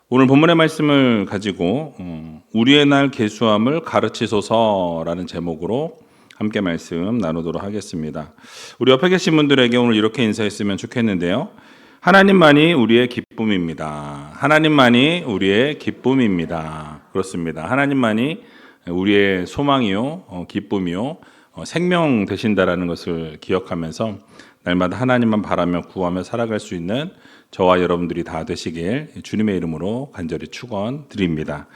오늘 본문의 말씀을 가지고 우리의 날 계수함을 가르치소서라는 제목으로 함께 말씀 나누도록 하겠습니다. 우리 옆에 계신 분들에게 오늘 이렇게 인사했으면 좋겠는데요. 하나님만이 우리의 기쁨입니다. 하나님만이 우리의 기쁨입니다. 그렇습니다. 하나님만이 우리의 소망이요, 기쁨이요, 생명 되신다라는 것을 기억하면서 날마다 하나님만 바라며 구하며 살아갈 수 있는 저와 여러분들이 다 되시길 주님의 이름으로 간절히 축원드립니다.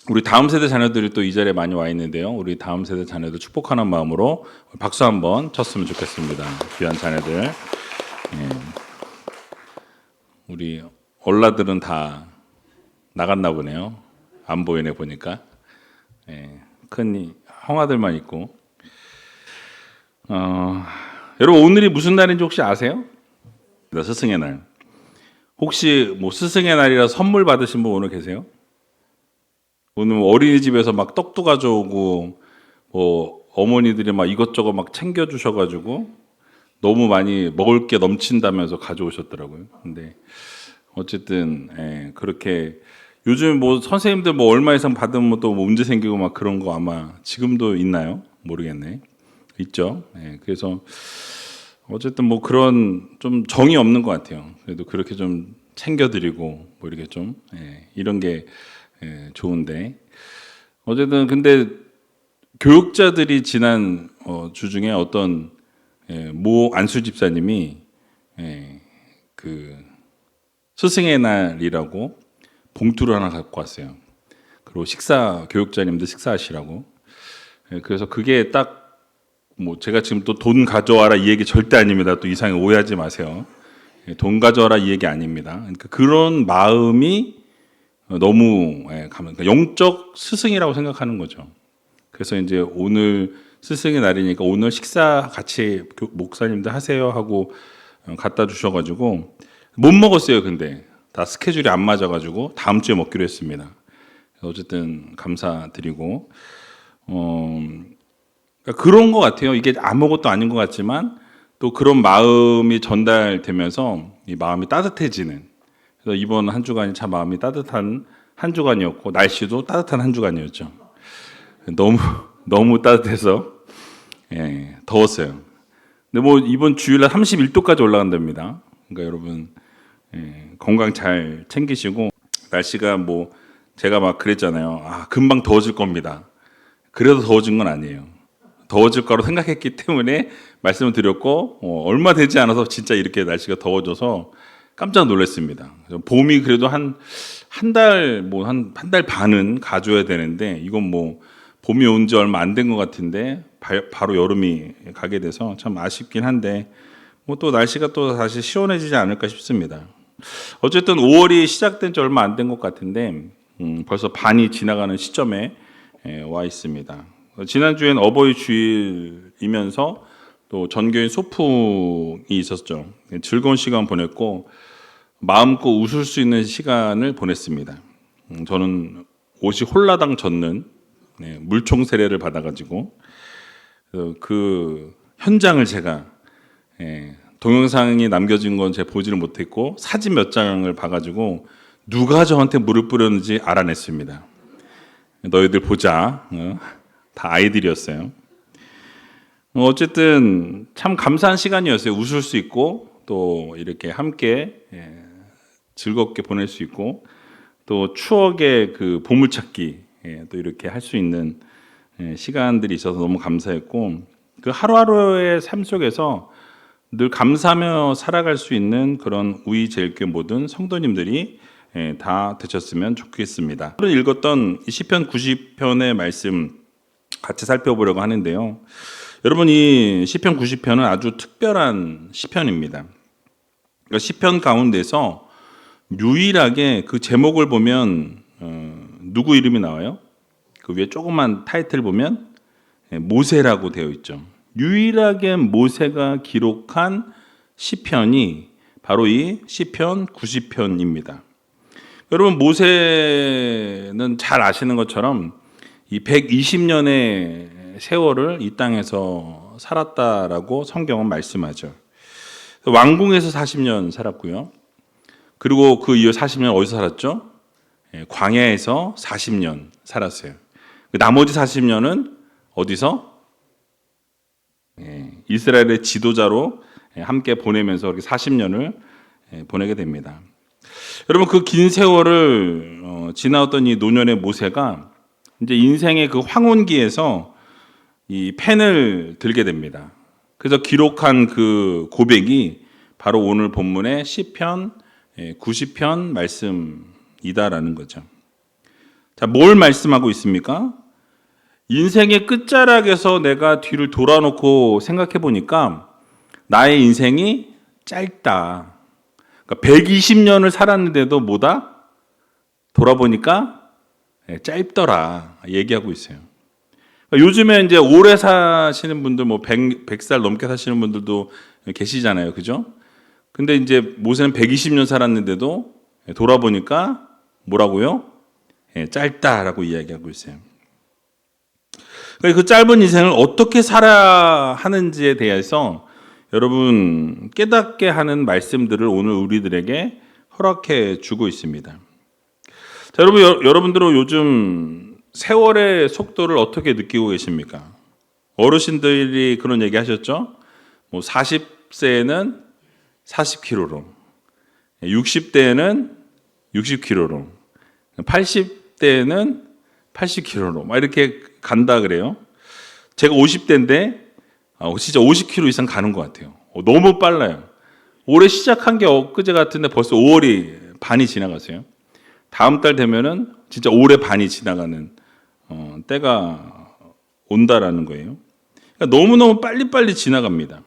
우리 다음 세대 자녀들이 또 이 자리에 많이 와 있는데요. 우리 다음 세대 자녀들 축복하는 마음으로 박수 한번 쳤으면 좋겠습니다. 귀한 자녀들. 우리 얼라들은 다 나갔나 보네요. 안 보이네 보니까. 큰 형아들만 있고. 여러분 오늘이 무슨 날인지 혹시 아세요? 스승의 날. 혹시 뭐 스승의 날이라 선물 받으신 분 오늘 계세요? 오늘 어린이집에서 막 떡도 가져오고 뭐 어머니들이 막 이것저것 막 챙겨 주셔가지고 너무 많이 먹을 게 넘친다면서 가져오셨더라고요. 근데 어쨌든 그렇게 요즘 뭐 선생님들 뭐 얼마 이상 받으면 또 뭐 문제 생기고 막 그런 거 아마 지금도 있나요? 모르겠네. 있죠. 그래서 어쨌든 뭐 그런 좀 정이 없는 것 같아요. 그래도 그렇게 좀 챙겨드리고 뭐 이렇게 좀 이런 게 좋은데 어쨌든 근데 교육자들이 지난 주 중에 어떤 모 안수 집사님이 그 스승의 날이라고 봉투를 하나 갖고 왔어요. 그리고 교육자님들 식사하시라고. 그래서 그게 딱 뭐 제가 지금 또 돈 가져와라 이 얘기 절대 아닙니다. 또 이상하게 오해하지 마세요. 돈 가져와라 이 얘기 아닙니다. 그러니까 그런 마음이 너무 그러니까 영적 스승이라고 생각하는 거죠. 그래서 이제 오늘 스승의 날이니까 오늘 식사 같이 목사님들 하세요 하고 갖다 주셔가지고 못 먹었어요. 근데 다 스케줄이 안 맞아가지고 다음 주에 먹기로 했습니다. 어쨌든 감사드리고 그러니까 그런 것 같아요. 이게 아무것도 아닌 것 같지만 또 그런 마음이 전달되면서 이 마음이 따뜻해지는. 그래서 이번 한 주간이 참 마음이 따뜻한 한 주간이었고 날씨도 따뜻한 한 주간이었죠. 너무 따뜻해서 더웠어요. 근데 뭐 이번 주일날 31도까지 올라간답니다. 그러니까 여러분 건강 잘 챙기시고 날씨가 뭐 제가 막 그랬잖아요. 금방 더워질 겁니다. 그래도 더워진 건 아니에요. 더워질 거라고 생각했기 때문에 말씀을 드렸고 얼마 되지 않아서 진짜 이렇게 날씨가 더워져서 깜짝 놀랐습니다. 봄이 그래도 한 달 뭐 한 달 반은 가줘야 되는데 이건 뭐 봄이 온 지 얼마 안 된 것 같은데 바로 여름이 가게 돼서 참 아쉽긴 한데 뭐 또 날씨가 또 다시 시원해지지 않을까 싶습니다. 어쨌든 5월이 시작된 지 얼마 안 된 것 같은데 벌써 반이 지나가는 시점에 와 있습니다. 지난주엔 어버이 주일이면서 또 전교인 소풍이 있었죠. 즐거운 시간 보냈고 마음껏 웃을 수 있는 시간을 보냈습니다. 저는 옷이 홀라당 젖는 물총 세례를 받아가지고 그 현장을 제가 동영상이 남겨진 건 제가 보지를 못했고 사진 몇 장을 봐가지고 누가 저한테 물을 뿌렸는지 알아냈습니다. 너희들 보자. 다 아이들이었어요. 어쨌든 참 감사한 시간이었어요. 웃을 수 있고 또 이렇게 함께 즐겁게 보낼 수 있고 또 추억의 그 보물찾기 또 이렇게 할 수 있는 시간들이 있어서 너무 감사했고 그 하루하루의 삶 속에서 늘 감사하며 살아갈 수 있는 그런 우이제일교회 모든 성도님들이 다 되셨으면 좋겠습니다. 오늘 읽었던 시편 90편의 말씀 같이 살펴보려고 하는데요. 여러분 이 시편 90편은 아주 특별한 시편입니다. 그러니까 시편 가운데서 유일하게 그 제목을 보면 누구 이름이 나와요? 그 위에 조그만 타이틀 보면 모세라고 되어 있죠. 유일하게 모세가 기록한 시편이 바로 이 시편 90편입니다. 여러분 모세는 잘 아시는 것처럼 이 120년의 세월을 이 땅에서 살았다라고 성경은 말씀하죠. 왕궁에서 40년 살았고요. 그리고 그 이후 40년 어디서 살았죠? 광야에서 40년 살았어요. 나머지 40년은 어디서? 이스라엘의 지도자로 함께 보내면서 그렇게 40년을 보내게 됩니다. 여러분, 그 긴 세월을 지나왔던 이 노년의 모세가 이제 인생의 그 황혼기에서 이 펜을 들게 됩니다. 그래서 기록한 그 고백이 바로 오늘 본문의 시편 90편 말씀이다라는 거죠. 자, 뭘 말씀하고 있습니까? 인생의 끝자락에서 내가 뒤를 돌아놓고 생각해 보니까 나의 인생이 짧다. 그러니까 120년을 살았는데도 뭐다? 돌아보니까 짧더라. 얘기하고 있어요. 그러니까 요즘에 이제 오래 사시는 분들, 뭐 100살 넘게 사시는 분들도 계시잖아요. 그죠? 근데 이제 모세는 120년 살았는데도 돌아보니까 뭐라고요? 짧다라고 이야기하고 있어요. 그 짧은 인생을 어떻게 살아야 하는지에 대해서 여러분 깨닫게 하는 말씀들을 오늘 우리들에게 허락해 주고 있습니다. 자, 여러분들은 요즘 세월의 속도를 어떻게 느끼고 계십니까? 어르신들이 그런 얘기 하셨죠? 뭐 40세에는 40km로, 60대에는 60km로, 80대에는 80km로 막 이렇게 간다 그래요. 제가 50대인데 진짜 50km 이상 가는 것 같아요. 너무 빨라요. 올해 시작한 게 엊그제 같은데 벌써 5월이 반이 지나갔어요. 다음 달 되면은 진짜 올해 반이 지나가는 때가 온다라는 거예요. 그러니까 너무너무 빨리빨리 지나갑니다.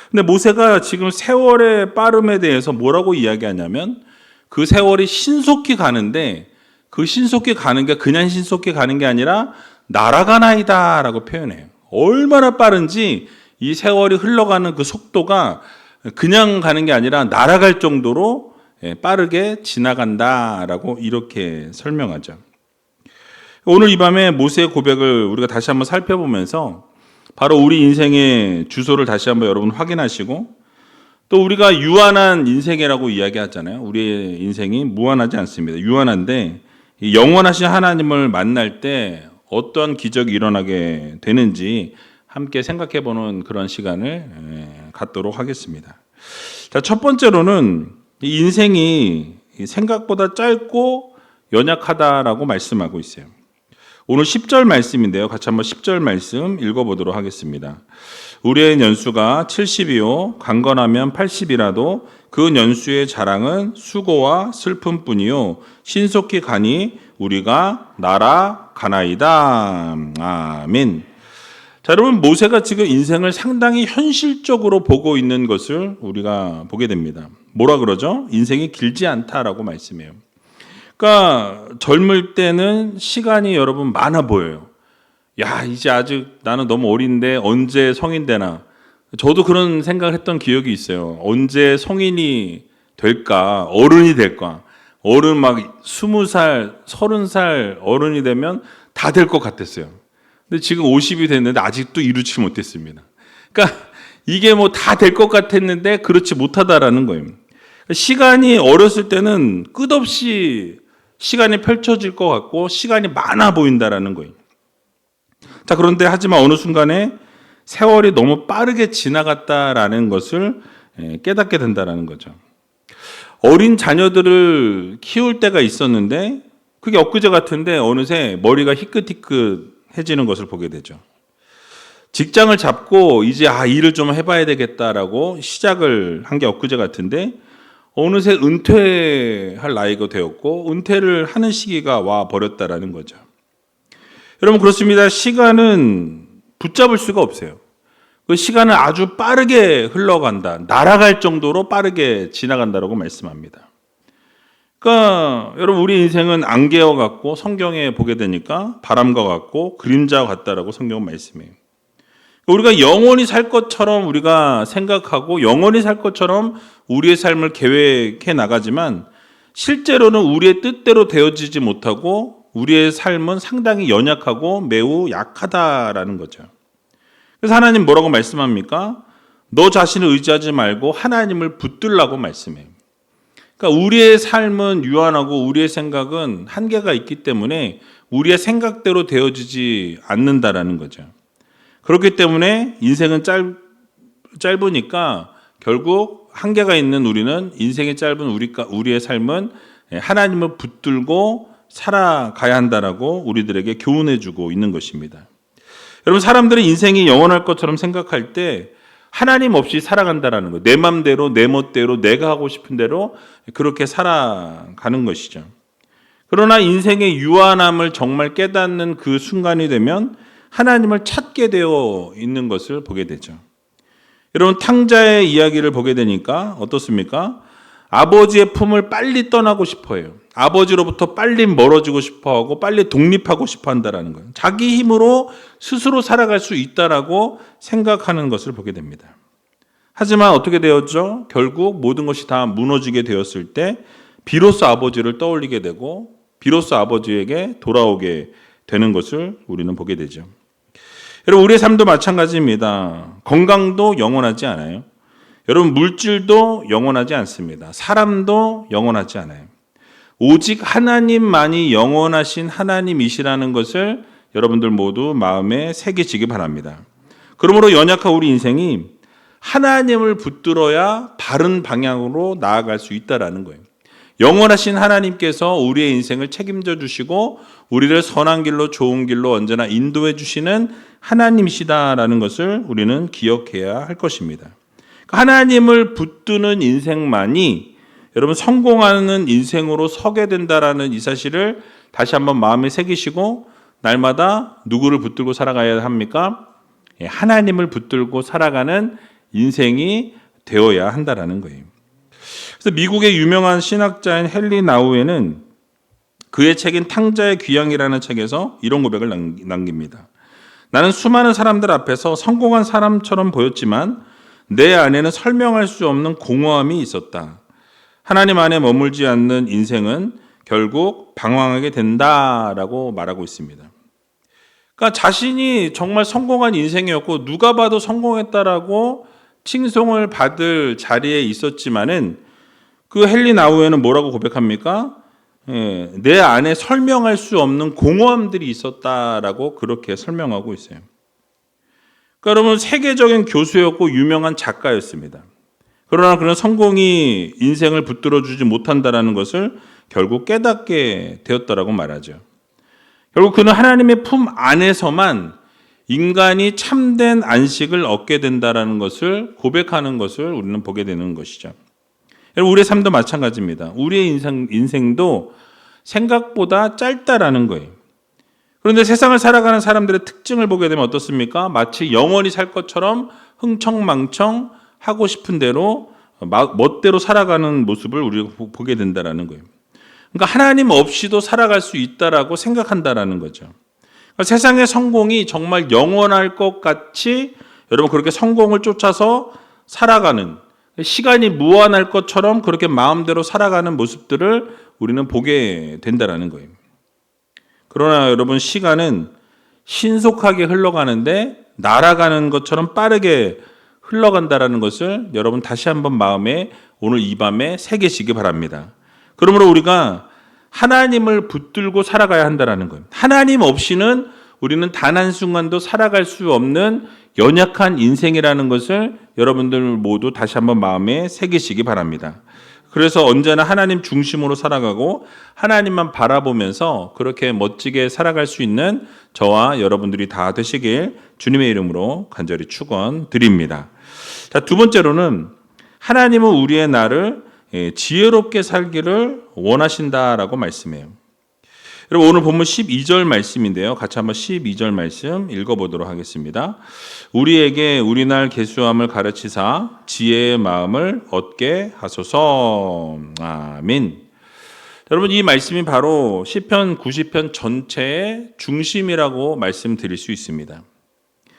근데 모세가 지금 세월의 빠름에 대해서 뭐라고 이야기하냐면 그 세월이 신속히 가는데 그 신속히 가는 게 그냥 신속히 가는 게 아니라 날아가나이다 라고 표현해요. 얼마나 빠른지 이 세월이 흘러가는 그 속도가 그냥 가는 게 아니라 날아갈 정도로 빠르게 지나간다라고 이렇게 설명하죠. 오늘 이 밤에 모세의 고백을 우리가 다시 한번 살펴보면서 바로 우리 인생의 주소를 다시 한번 여러분 확인하시고 또 우리가 유한한 인생이라고 이야기하잖아요. 우리의 인생이 무한하지 않습니다. 유한한데 영원하신 하나님을 만날 때 어떤 기적이 일어나게 되는지 함께 생각해 보는 그런 시간을 갖도록 하겠습니다. 자, 첫 번째로는 인생이 생각보다 짧고 연약하다라고 말씀하고 있어요. 오늘 10절 말씀인데요. 같이 한번 10절 말씀 읽어보도록 하겠습니다. 우리의 연수가 70이요 강건하면 80이라도 그 연수의 자랑은 수고와 슬픔뿐이요 신속히 가니 우리가 날아가나이다. 아멘. 자, 여러분, 모세가 지금 인생을 상당히 현실적으로 보고 있는 것을 우리가 보게 됩니다. 뭐라 그러죠? 인생이 길지 않다라고 말씀해요. 그러니까 젊을 때는 시간이 여러분 많아 보여요. 야, 이제 아직 나는 너무 어린데 언제 성인 되나. 저도 그런 생각을 했던 기억이 있어요. 언제 성인이 될까? 어른이 될까? 어른 막 20살, 30살 어른이 되면 다 될 것 같았어요. 근데 지금 50이 됐는데 아직도 이루지 못했습니다. 그러니까 이게 뭐 다 될 것 같았는데 그렇지 못하다라는 거예요. 시간이 어렸을 때는 끝없이 시간이 펼쳐질 것 같고 시간이 많아 보인다라는 거예요. 자, 그런데 하지만 어느 순간에 세월이 너무 빠르게 지나갔다라는 것을 깨닫게 된다라는 거죠. 어린 자녀들을 키울 때가 있었는데 그게 엊그제 같은데 어느새 머리가 희끗희끗해지는 것을 보게 되죠. 직장을 잡고 이제 일을 좀 해봐야 되겠다라고 시작을 한 게 엊그제 같은데 어느새 은퇴할 나이가 되었고 은퇴를 하는 시기가 와 버렸다라는 거죠. 여러분, 그렇습니다. 시간은 붙잡을 수가 없어요. 그 시간은 아주 빠르게 흘러간다. 날아갈 정도로 빠르게 지나간다라고 말씀합니다. 그러니까 여러분, 우리 인생은 안개와 같고 성경에 보게 되니까 바람과 같고 그림자와 같다라고 성경은 말씀해요. 우리가 영원히 살 것처럼 우리가 생각하고 영원히 살 것처럼 우리의 삶을 계획해 나가지만 실제로는 우리의 뜻대로 되어지지 못하고 우리의 삶은 상당히 연약하고 매우 약하다라는 거죠. 그래서 하나님 뭐라고 말씀합니까? 너 자신을 의지하지 말고 하나님을 붙들라고 말씀해요. 그러니까 우리의 삶은 유한하고 우리의 생각은 한계가 있기 때문에 우리의 생각대로 되어지지 않는다라는 거죠. 그렇기 때문에 인생은 짧으니까 결국 한계가 있는 우리는 인생이 짧은 우리의 삶은 하나님을 붙들고 살아가야 한다라고 우리들에게 교훈해주고 있는 것입니다. 여러분, 사람들은 인생이 영원할 것처럼 생각할 때 하나님 없이 살아간다라는 거예요. 내 맘대로, 내 멋대로, 내가 하고 싶은 대로 그렇게 살아가는 것이죠. 그러나 인생의 유한함을 정말 깨닫는 그 순간이 되면 하나님을 찾게 되어 있는 것을 보게 되죠. 여러분, 탕자의 이야기를 보게 되니까 어떻습니까? 아버지의 품을 빨리 떠나고 싶어 해요. 아버지로부터 빨리 멀어지고 싶어 하고 빨리 독립하고 싶어 한다는 거예요. 자기 힘으로 스스로 살아갈 수 있다라고 생각하는 것을 보게 됩니다. 하지만 어떻게 되었죠? 결국 모든 것이 다 무너지게 되었을 때 비로소 아버지를 떠올리게 되고 비로소 아버지에게 돌아오게 되는 것을 우리는 보게 되죠. 여러분, 우리의 삶도 마찬가지입니다. 건강도 영원하지 않아요. 여러분, 물질도 영원하지 않습니다. 사람도 영원하지 않아요. 오직 하나님만이 영원하신 하나님이시라는 것을 여러분들 모두 마음에 새기시기 바랍니다. 그러므로 연약한 우리 인생이 하나님을 붙들어야 바른 방향으로 나아갈 수 있다라는 거예요. 영원하신 하나님께서 우리의 인생을 책임져 주시고 우리를 선한 길로, 좋은 길로 언제나 인도해 주시는 하나님이시다라는 것을 우리는 기억해야 할 것입니다. 하나님을 붙드는 인생만이 여러분 성공하는 인생으로 서게 된다라는 이 사실을 다시 한번 마음에 새기시고 날마다 누구를 붙들고 살아가야 합니까? 하나님을 붙들고 살아가는 인생이 되어야 한다라는 거예요. 그래서 미국의 유명한 신학자인 헨리 나우에는 그의 책인 탕자의 귀향이라는 책에서 이런 고백을 남깁니다. 나는 수많은 사람들 앞에서 성공한 사람처럼 보였지만 내 안에는 설명할 수 없는 공허함이 있었다. 하나님 안에 머물지 않는 인생은 결국 방황하게 된다라고 말하고 있습니다. 그러니까 자신이 정말 성공한 인생이었고 누가 봐도 성공했다라고 칭송을 받을 자리에 있었지만은 그 헨리 나우에는 뭐라고 고백합니까? 내 안에 설명할 수 없는 공허함들이 있었다라고 그렇게 설명하고 있어요. 그러니까 여러분, 세계적인 교수였고 유명한 작가였습니다. 그러나 그런 성공이 인생을 붙들어주지 못한다라는 것을 결국 깨닫게 되었다라고 말하죠. 결국 그는 하나님의 품 안에서만 인간이 참된 안식을 얻게 된다라는 것을 고백하는 것을 우리는 보게 되는 것이죠. 여러분, 우리의 삶도 마찬가지입니다. 우리의 인생도 생각보다 짧다라는 거예요. 그런데 세상을 살아가는 사람들의 특징을 보게 되면 어떻습니까? 마치 영원히 살 것처럼 흥청망청 하고 싶은 대로 멋대로 살아가는 모습을 우리가 보게 된다라는 거예요. 그러니까 하나님 없이도 살아갈 수 있다라고 생각한다라는 거죠. 그러니까 세상의 성공이 정말 영원할 것 같이 여러분 그렇게 성공을 쫓아서 살아가는 시간이 무한할 것처럼 그렇게 마음대로 살아가는 모습들을 우리는 보게 된다라는 거예요. 그러나 여러분, 시간은 신속하게 흘러가는데 날아가는 것처럼 빠르게 흘러간다라는 것을 여러분 다시 한번 마음에 오늘 이 밤에 새기시기 바랍니다. 그러므로 우리가 하나님을 붙들고 살아가야 한다라는 거예요. 하나님 없이는 우리는 단 한순간도 살아갈 수 없는 연약한 인생이라는 것을 여러분들 모두 다시 한번 마음에 새기시기 바랍니다. 그래서 언제나 하나님 중심으로 살아가고 하나님만 바라보면서 그렇게 멋지게 살아갈 수 있는 저와 여러분들이 다 되시길 주님의 이름으로 간절히 축원드립니다. 자, 두 번째로는 하나님은 우리의 날을 지혜롭게 살기를 원하신다라고 말씀해요. 여러분, 오늘 본문 12절 말씀인데요. 같이 한번 12절 말씀 읽어보도록 하겠습니다. 우리에게 우리 날 계수함을 가르치사 지혜의 마음을 얻게 하소서. 아멘. 여러분, 이 말씀이 바로 시편 90편 전체의 중심이라고 말씀드릴 수 있습니다.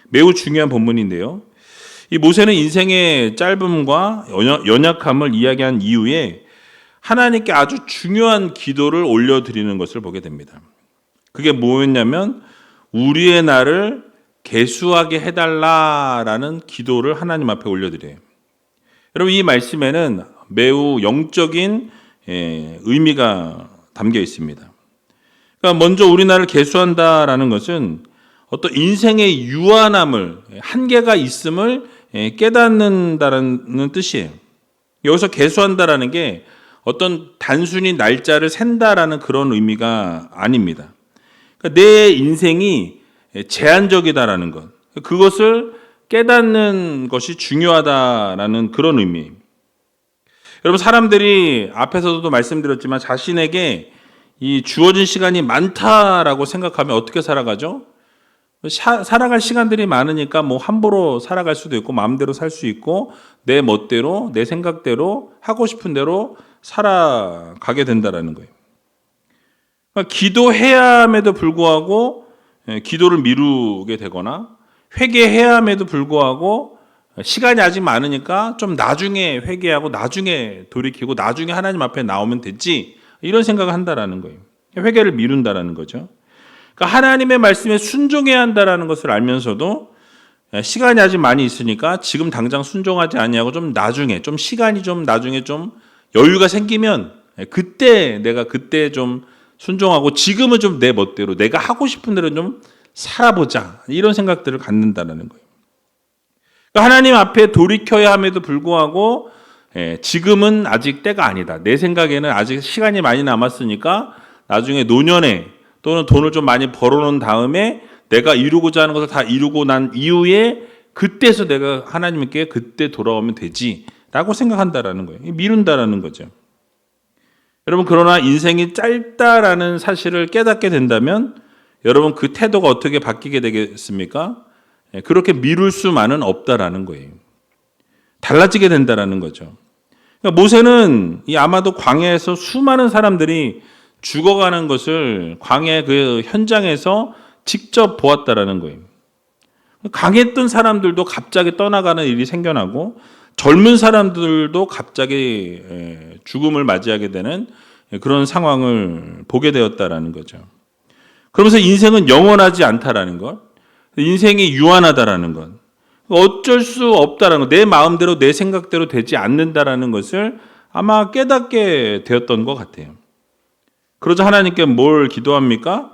매우 중요한 본문인데요. 이 모세는 인생의 짧음과 연약함을 이야기한 이후에 하나님께 아주 중요한 기도를 올려드리는 것을 보게 됩니다. 그게 뭐였냐면 우리의 날을 계수하게 해달라라는 기도를 하나님 앞에 올려드려요. 여러분, 이 말씀에는 매우 영적인 의미가 담겨 있습니다. 그러니까 먼저 우리나라를 계수한다라는 것은 어떤 인생의 유한함을, 한계가 있음을 깨닫는다라는 뜻이에요. 여기서 계수한다라는 게 어떤 단순히 날짜를 샌다라는 그런 의미가 아닙니다. 그러니까 내 인생이 제한적이다라는 것, 그것을 깨닫는 것이 중요하다라는 그런 의미입니다. 여러분, 사람들이 앞에서도 말씀드렸지만 자신에게 이 주어진 시간이 많다라고 생각하면 어떻게 살아가죠? 살아갈 시간들이 많으니까 뭐 함부로 살아갈 수도 있고 마음대로 살 수 있고 내 멋대로 내 생각대로 하고 싶은 대로 살아가게 된다라는 거예요. 그러니까 기도해야 함에도 불구하고 기도를 미루게 되거나 회개해야 함에도 불구하고 시간이 아직 많으니까 좀 나중에 회개하고 나중에 돌이키고 나중에 하나님 앞에 나오면 됐지, 이런 생각을 한다라는 거예요. 회개를 미룬다라는 거죠. 그러니까 하나님의 말씀에 순종해야 한다라는 것을 알면서도 시간이 아직 많이 있으니까 지금 당장 순종하지 아니하고 좀 나중에, 좀 시간이 좀 나중에 좀 여유가 생기면 그때 내가 그때 좀 순종하고 지금은 좀 내 멋대로 내가 하고 싶은 대로 좀 살아보자, 이런 생각들을 갖는다는 거예요. 그러니까 하나님 앞에 돌이켜야 함에도 불구하고 지금은 아직 때가 아니다. 내 생각에는 아직 시간이 많이 남았으니까 나중에 노년에 또는 돈을 좀 많이 벌어놓은 다음에 내가 이루고자 하는 것을 다 이루고 난 이후에 그때서 내가 하나님께 그때 돌아오면 되지라고 생각한다라는 거예요. 미룬다라는 거죠. 여러분, 그러나 인생이 짧다라는 사실을 깨닫게 된다면 여러분 그 태도가 어떻게 바뀌게 되겠습니까? 그렇게 미룰 수만은 없다라는 거예요. 달라지게 된다라는 거죠. 그러니까 모세는 아마도 광야에서 수많은 사람들이 죽어가는 것을 광야 그 현장에서 직접 보았다라는 거예요. 강했던 사람들도 갑자기 떠나가는 일이 생겨나고 젊은 사람들도 갑자기 죽음을 맞이하게 되는 그런 상황을 보게 되었다라는 거죠. 그러면서 인생은 영원하지 않다라는 것, 인생이 유한하다라는 것, 어쩔 수 없다라는 것, 내 마음대로 내 생각대로 되지 않는다라는 것을 아마 깨닫게 되었던 것 같아요. 그러자 하나님께 뭘 기도합니까?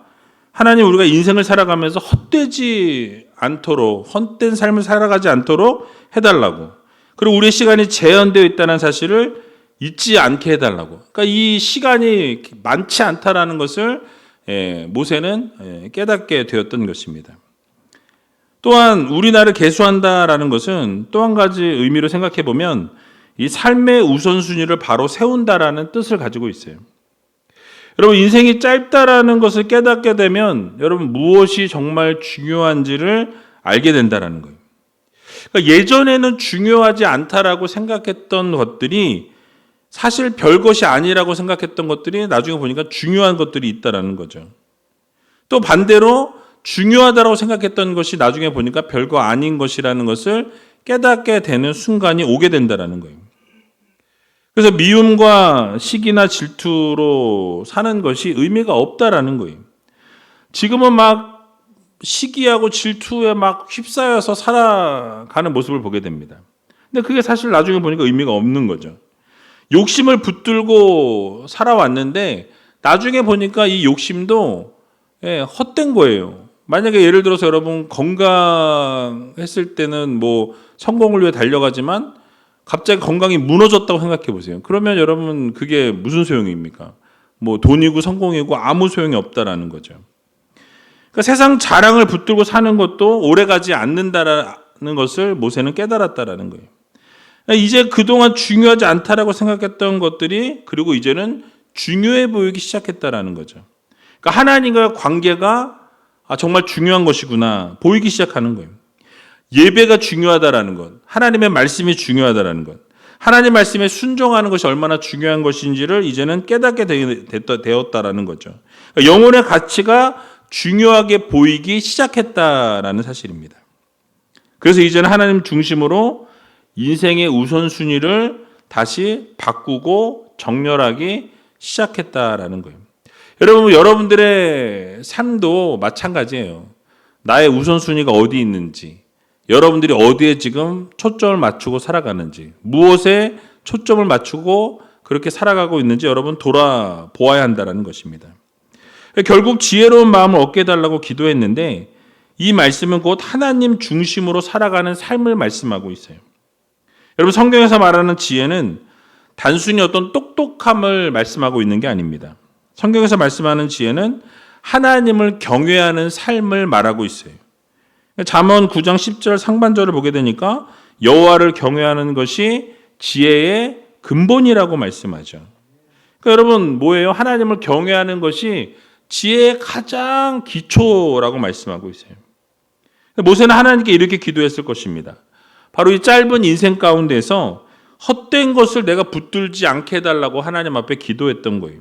하나님, 우리가 인생을 살아가면서 헛되지 않도록, 헛된 삶을 살아가지 않도록 해달라고. 그리고 우리의 시간이 제한되어 있다는 사실을 잊지 않게 해달라고. 그러니까 이 시간이 많지 않다라는 것을 모세는 깨닫게 되었던 것입니다. 또한 우리나라를 계수한다라는 것은 또 한 가지 의미로 생각해 보면 이 삶의 우선순위를 바로 세운다라는 뜻을 가지고 있어요. 여러분, 인생이 짧다라는 것을 깨닫게 되면 여러분 무엇이 정말 중요한지를 알게 된다라는 거예요. 그러니까 예전에는 중요하지 않다라고 생각했던 것들이 사실 별것이 아니라고 생각했던 것들이 나중에 보니까 중요한 것들이 있다라는 거죠. 또 반대로 중요하다고 생각했던 것이 나중에 보니까 별거 아닌 것이라는 것을 깨닫게 되는 순간이 오게 된다라는 거예요. 그래서 미움과 시기나 질투로 사는 것이 의미가 없다라는 거예요. 지금은 막 시기하고 질투에 막 휩싸여서 살아가는 모습을 보게 됩니다. 근데 그게 사실 나중에 보니까 의미가 없는 거죠. 욕심을 붙들고 살아왔는데 나중에 보니까 이 욕심도 헛된 거예요. 만약에 예를 들어서 여러분 건강했을 때는 뭐 성공을 위해 달려가지만 갑자기 건강이 무너졌다고 생각해 보세요. 그러면 여러분 그게 무슨 소용입니까? 뭐 돈이고 성공이고 아무 소용이 없다라는 거죠. 그러니까 세상 자랑을 붙들고 사는 것도 오래가지 않는다라는 것을 모세는 깨달았다라는 거예요. 이제 그동안 중요하지 않다라고 생각했던 것들이 그리고 이제는 중요해 보이기 시작했다라는 거죠. 그러니까 하나님과 관계가 정말 중요한 것이구나 보이기 시작하는 거예요. 예배가 중요하다라는 것, 하나님의 말씀이 중요하다라는 것, 하나님 말씀에 순종하는 것이 얼마나 중요한 것인지를 이제는 깨닫게 되었다라는 거죠. 그러니까 영혼의 가치가 중요하게 보이기 시작했다라는 사실입니다. 그래서 이제는 하나님 중심으로 인생의 우선순위를 다시 바꾸고 정렬하기 시작했다라는 거예요. 여러분, 여러분들의 삶도 마찬가지예요. 나의 우선순위가 어디 있는지, 여러분들이 어디에 지금 초점을 맞추고 살아가는지, 무엇에 초점을 맞추고 그렇게 살아가고 있는지 여러분 돌아보아야 한다는 것입니다. 결국 지혜로운 마음을 얻게 해달라고 기도했는데 이 말씀은 곧 하나님 중심으로 살아가는 삶을 말씀하고 있어요. 여러분 성경에서 말하는 지혜는 단순히 어떤 똑똑함을 말씀하고 있는 게 아닙니다. 성경에서 말씀하는 지혜는 하나님을 경외하는 삶을 말하고 있어요. 잠언 9장 10절 상반절을 보게 되니까 여호와를 경외하는 것이 지혜의 근본이라고 말씀하죠. 그러니까 여러분 뭐예요? 하나님을 경외하는 것이 지혜의 가장 기초라고 말씀하고 있어요. 모세는 하나님께 이렇게 기도했을 것입니다. 바로 이 짧은 인생 가운데서 헛된 것을 내가 붙들지 않게 해달라고 하나님 앞에 기도했던 거예요.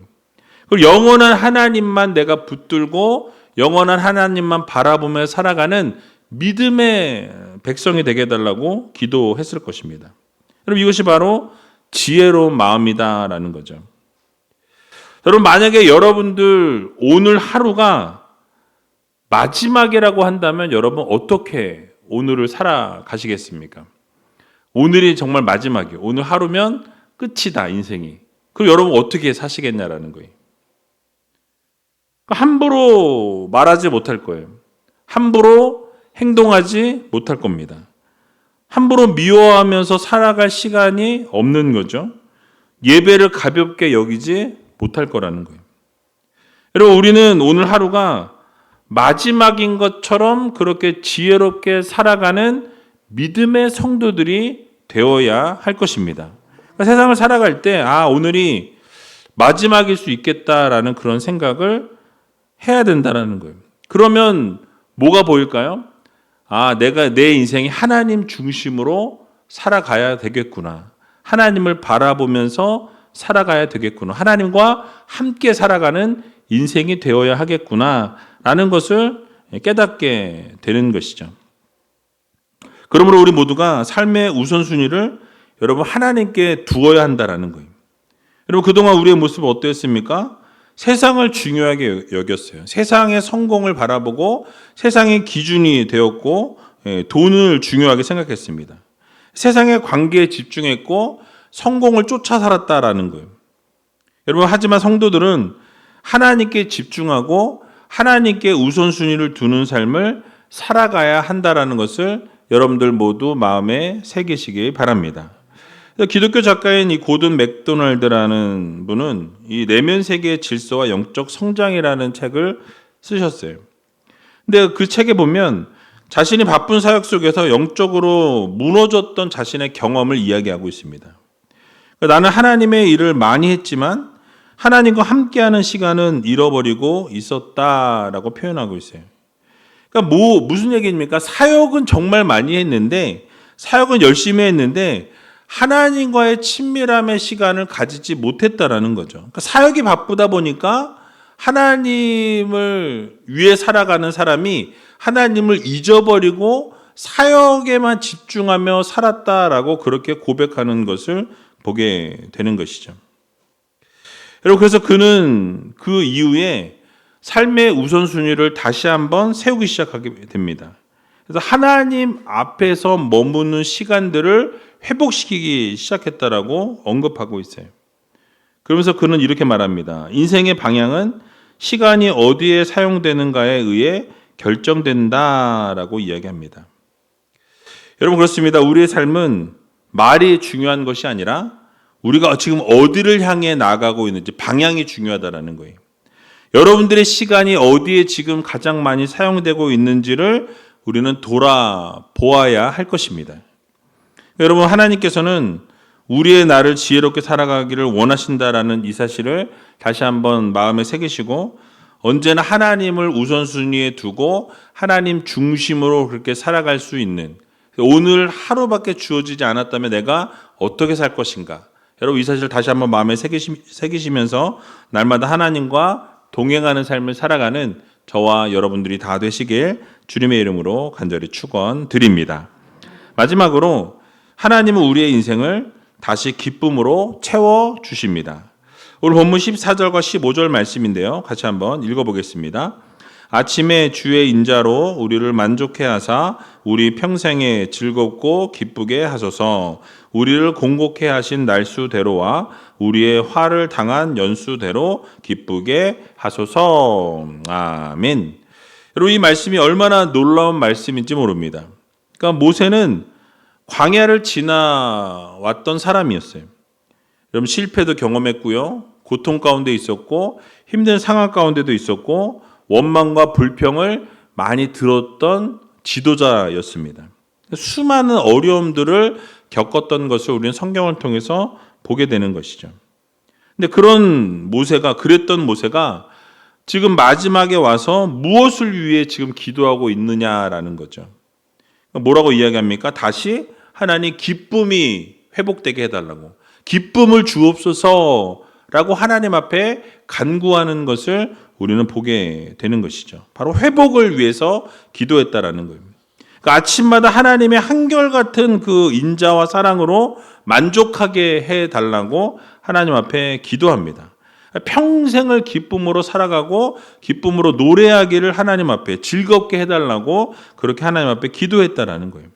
그리고 영원한 하나님만 내가 붙들고 영원한 하나님만 바라보며 살아가는 믿음의 백성이 되게 해달라고 기도했을 것입니다. 여러분 이것이 바로 지혜로운 마음이다라는 거죠. 여러분 만약에 여러분들 오늘 하루가 마지막이라고 한다면 여러분 어떻게 오늘을 살아가시겠습니까? 오늘이 정말 마지막이에요. 오늘 하루면 끝이다 인생이. 그럼 여러분 어떻게 사시겠냐라는 거예요. 함부로 말하지 못할 거예요. 함부로 행동하지 못할 겁니다. 함부로 미워하면서 살아갈 시간이 없는 거죠. 예배를 가볍게 여기지 못할 거라는 거예요. 여러분 우리는 오늘 하루가 마지막인 것처럼 그렇게 지혜롭게 살아가는 믿음의 성도들이 되어야 할 것입니다. 그러니까 세상을 살아갈 때 오늘이 마지막일 수 있겠다라는 그런 생각을 해야 된다는 거예요. 그러면 뭐가 보일까요? 내가 내 인생이 하나님 중심으로 살아가야 되겠구나. 하나님을 바라보면서 살아가야 되겠구나. 하나님과 함께 살아가는 인생이 되어야 하겠구나. 라는 것을 깨닫게 되는 것이죠. 그러므로 우리 모두가 삶의 우선순위를 여러분 하나님께 두어야 한다라는 거예요. 여러분 그동안 우리의 모습은 어땠습니까? 세상을 중요하게 여겼어요. 세상의 성공을 바라보고 세상의 기준이 되었고 돈을 중요하게 생각했습니다. 세상의 관계에 집중했고 성공을 쫓아 살았다라는 거예요. 여러분 하지만 성도들은 하나님께 집중하고 하나님께 우선순위를 두는 삶을 살아가야 한다라는 것을 여러분들 모두 마음에 새기시기 바랍니다. 기독교 작가인 이 고든 맥도날드라는 분은 이 내면 세계의 질서와 영적 성장이라는 책을 쓰셨어요. 근데 그 책에 보면 자신이 바쁜 사역 속에서 영적으로 무너졌던 자신의 경험을 이야기하고 있습니다. 나는 하나님의 일을 많이 했지만 하나님과 함께하는 시간은 잃어버리고 있었다라고 표현하고 있어요. 그러니까 무슨 얘기입니까? 사역은 정말 많이 했는데 사역은 열심히 했는데 하나님과의 친밀함의 시간을 가지지 못했다라는 거죠. 그러니까 사역이 바쁘다 보니까 하나님을 위해 살아가는 사람이 하나님을 잊어버리고 사역에만 집중하며 살았다라고 그렇게 고백하는 것을 보게 되는 것이죠. 여러분 그래서 그는 그 이후에 삶의 우선순위를 다시 한번 세우기 시작하게 됩니다. 그래서 하나님 앞에서 머무는 시간들을 회복시키기 시작했다라고 언급하고 있어요. 그러면서 그는 이렇게 말합니다. 인생의 방향은 시간이 어디에 사용되는가에 의해 결정된다라고 이야기합니다. 여러분 그렇습니다. 우리의 삶은 말이 중요한 것이 아니라 우리가 지금 어디를 향해 나가고 있는지 방향이 중요하다라는 거예요. 여러분들의 시간이 어디에 지금 가장 많이 사용되고 있는지를 우리는 돌아보아야 할 것입니다. 여러분 하나님께서는 우리의 날을 지혜롭게 살아가기를 원하신다라는 이 사실을 다시 한번 마음에 새기시고 언제나 하나님을 우선순위에 두고 하나님 중심으로 그렇게 살아갈 수 있는 오늘 하루밖에 주어지지 않았다면 내가 어떻게 살 것인가. 여러분 이 사실을 다시 한번 마음에 새기시면서 날마다 하나님과 동행하는 삶을 살아가는 저와 여러분들이 다 되시길 주님의 이름으로 간절히 축원드립니다. 마지막으로 하나님은 우리의 인생을 다시 기쁨으로 채워주십니다. 오늘 본문 14절과 15절 말씀인데요. 같이 한번 읽어보겠습니다. 아침에 주의 인자로 우리를 만족해 하사 우리 평생에 즐겁고 기쁘게 하소서. 우리를 공곡해 하신 날수대로와 우리의 화를 당한 연수대로 기쁘게 하소서. 아멘. 여러분, 이 말씀이 얼마나 놀라운 말씀인지 모릅니다. 그러니까 모세는 광야를 지나왔던 사람이었어요. 여러분, 실패도 경험했고요. 고통 가운데 있었고 힘든 상황 가운데도 있었고 원망과 불평을 많이 들었던 지도자였습니다. 수많은 어려움들을 겪었던 것을 우리는 성경을 통해서 보게 되는 것이죠. 근데 그랬던 모세가 지금 마지막에 와서 무엇을 위해 지금 기도하고 있느냐라는 거죠. 뭐라고 이야기합니까? 다시 하나님 기쁨이 회복되게 해달라고, 기쁨을 주옵소서라고 하나님 앞에 간구하는 것을 우리는 보게 되는 것이죠. 바로 회복을 위해서 기도했다라는 거예요. 그러니까 아침마다 하나님의 한결같은 그 인자와 사랑으로 만족하게 해달라고 하나님 앞에 기도합니다. 평생을 기쁨으로 살아가고 기쁨으로 노래하기를 하나님 앞에 즐겁게 해달라고 그렇게 하나님 앞에 기도했다라는 거예요.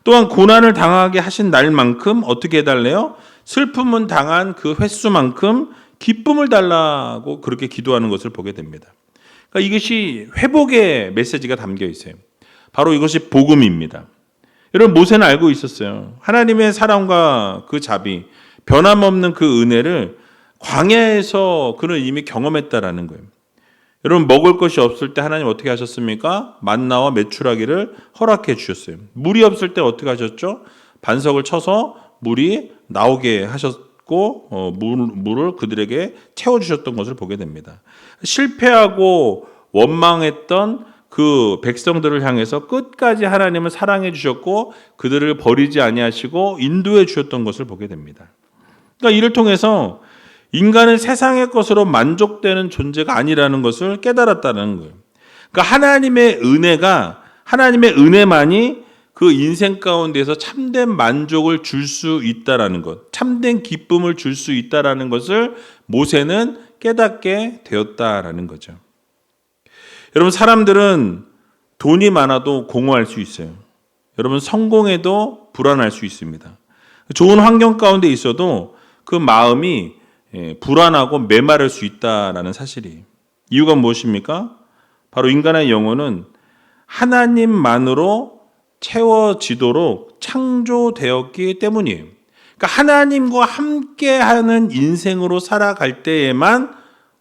또한 고난을 당하게 하신 날만큼 어떻게 해달래요? 슬픔은 당한 그 횟수만큼 기쁨을 달라고 그렇게 기도하는 것을 보게 됩니다. 그러니까 이것이 회복의 메시지가 담겨 있어요. 바로 이것이 복음입니다. 여러분, 모세는 알고 있었어요. 하나님의 사랑과 그 자비, 변함없는 그 은혜를 광야에서 그는 이미 경험했다라는 거예요. 여러분, 먹을 것이 없을 때 하나님 어떻게 하셨습니까? 만나와 메추라기를 허락해 주셨어요. 물이 없을 때 어떻게 하셨죠? 반석을 쳐서 물이 나오게 하셨고 물을 그들에게 채워주셨던 것을 보게 됩니다. 실패하고 원망했던 그 백성들을 향해서 끝까지 하나님은 사랑해 주셨고 그들을 버리지 아니하시고 인도해 주셨던 것을 보게 됩니다. 그러니까 이를 통해서 인간은 세상의 것으로 만족되는 존재가 아니라는 것을 깨달았다는 거예요. 그러니까 하나님의 은혜만이 그 인생 가운데서 참된 만족을 줄 수 있다라는 것, 참된 기쁨을 줄 수 있다라는 것을 모세는 깨닫게 되었다라는 거죠. 여러분, 사람들은 돈이 많아도 공허할 수 있어요. 여러분, 성공해도 불안할 수 있습니다. 좋은 환경 가운데 있어도 그 마음이 불안하고 메마를 수 있다라는 사실이에요. 이유가 무엇입니까? 바로 인간의 영혼은 하나님만으로 채워지도록 창조되었기 때문이에요. 그러니까 하나님과 함께하는 인생으로 살아갈 때에만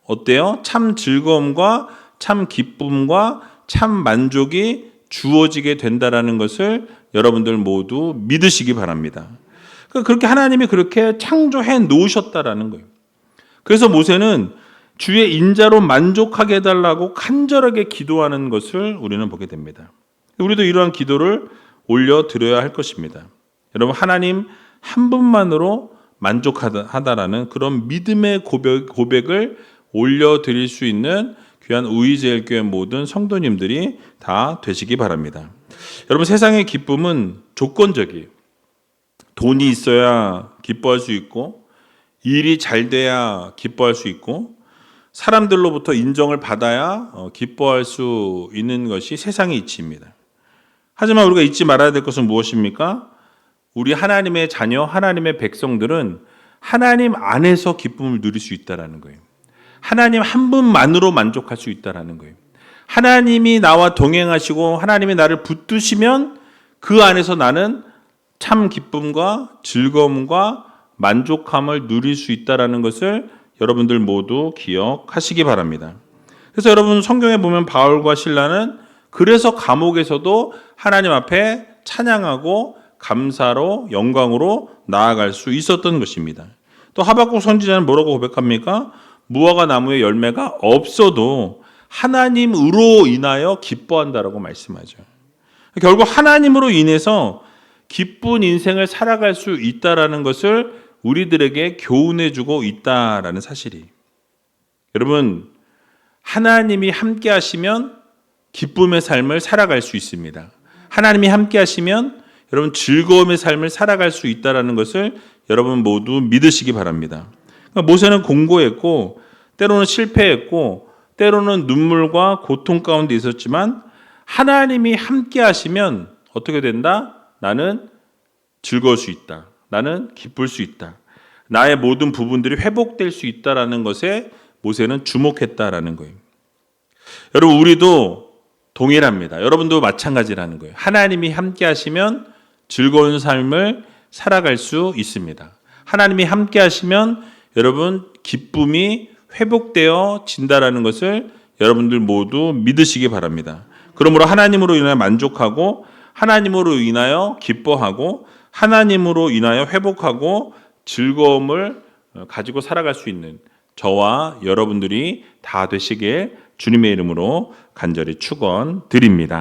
어때요? 참 즐거움과 참 기쁨과 참 만족이 주어지게 된다라는 것을 여러분들 모두 믿으시기 바랍니다. 그러니까 그렇게 하나님이 그렇게 창조해 놓으셨다라는 거예요. 그래서 모세는 주의 인자로 만족하게 해달라고 간절하게 기도하는 것을 우리는 보게 됩니다. 우리도 이러한 기도를 올려드려야 할 것입니다. 여러분, 하나님 한 분만으로 만족하다라는 그런 믿음의 고백을 올려드릴 수 있는 귀한 우이제일교회 모든 성도님들이 다 되시기 바랍니다. 여러분, 세상의 기쁨은 조건적이에요. 돈이 있어야 기뻐할 수 있고 일이 잘 돼야 기뻐할 수 있고 사람들로부터 인정을 받아야 기뻐할 수 있는 것이 세상의 이치입니다. 하지만 우리가 잊지 말아야 될 것은 무엇입니까? 우리 하나님의 자녀, 하나님의 백성들은 하나님 안에서 기쁨을 누릴 수 있다는 거예요. 하나님 한 분만으로 만족할 수 있다는 거예요. 하나님이 나와 동행하시고 하나님이 나를 붙드시면 그 안에서 나는 참 기쁨과 즐거움과 만족함을 누릴 수 있다는 것을 여러분들 모두 기억하시기 바랍니다. 그래서 여러분, 성경에 보면 바울과 실라는 그래서 감옥에서도 하나님 앞에 찬양하고 감사로 영광으로 나아갈 수 있었던 것입니다. 또 하박국 선지자는 뭐라고 고백합니까? 무화과 나무의 열매가 없어도 하나님으로 인하여 기뻐한다라고 말씀하죠. 결국 하나님으로 인해서 기쁜 인생을 살아갈 수 있다라는 것을 우리들에게 교훈해주고 있다라는 사실이. 여러분, 하나님이 함께 하시면 기쁨의 삶을 살아갈 수 있습니다. 하나님이 함께 하시면 여러분 즐거움의 삶을 살아갈 수 있다라는 것을 여러분 모두 믿으시기 바랍니다. 그러니까 모세는 공고했고 때로는 실패했고 때로는 눈물과 고통 가운데 있었지만 하나님이 함께 하시면 어떻게 된다? 나는 즐거울 수 있다. 나는 기쁠 수 있다. 나의 모든 부분들이 회복될 수 있다라는 것에 모세는 주목했다라는 거예요. 여러분, 우리도 동일합니다. 여러분도 마찬가지라는 거예요. 하나님이 함께 하시면 즐거운 삶을 살아갈 수 있습니다. 하나님이 함께 하시면 여러분 기쁨이 회복되어 진다라는 것을 여러분들 모두 믿으시기 바랍니다. 그러므로 하나님으로 인하여 만족하고 하나님으로 인하여 기뻐하고 하나님으로 인하여 회복하고 즐거움을 가지고 살아갈 수 있는 저와 여러분들이 다 되시길 주님의 이름으로 간절히 축원드립니다.